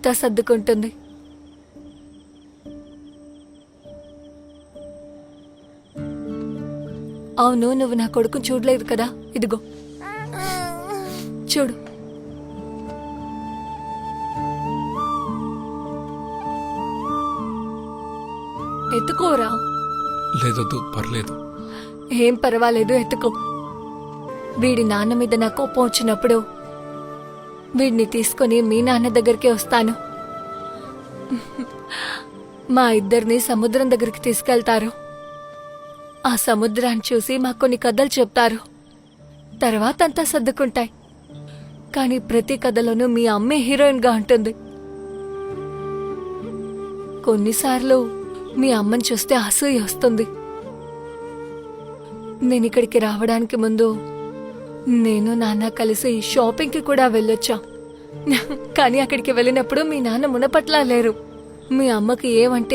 సర్దుకుంటుంది. అవును, నువ్వు నా కొడుకు చూడలేదు కదా, ఇదిగో చూడు. ఎత్తుకోరా. లేదొద్దు, పర్లేదు. ఏం పర్వాలేదు, ఎత్తుకో. వీడి నాన్న మీద నా కోపం వచ్చినప్పుడు వీడిని తీసుకొని మీ నాన్న దగ్గరికి వస్తాను. మా ఇద్దరిని సముద్రం దగ్గరికి తీసుకెళ్తారు. ఆ సముద్రాన్ని చూసి మాకు కొన్ని కథలు చెప్తారు. తర్వాత అంతా సర్దుకుంటాయి. కానీ ప్రతి కథలోనూ మీ అమ్మే హీరోయిన్గా ఉంటుంది. కొన్నిసార్లు మీ అమ్మని చూస్తే అసూయ వస్తుంది. నేను ఇక్కడికి రావడానికి ముందు నేను నాన్న కలిసి షాపింగ్కి కూడా వెళ్ళొచ్చాం. కానీ అక్కడికి వెళ్ళినప్పుడు మీ నాన్న మునపట్లా లేరు. మీ అమ్మకి ఏమంటే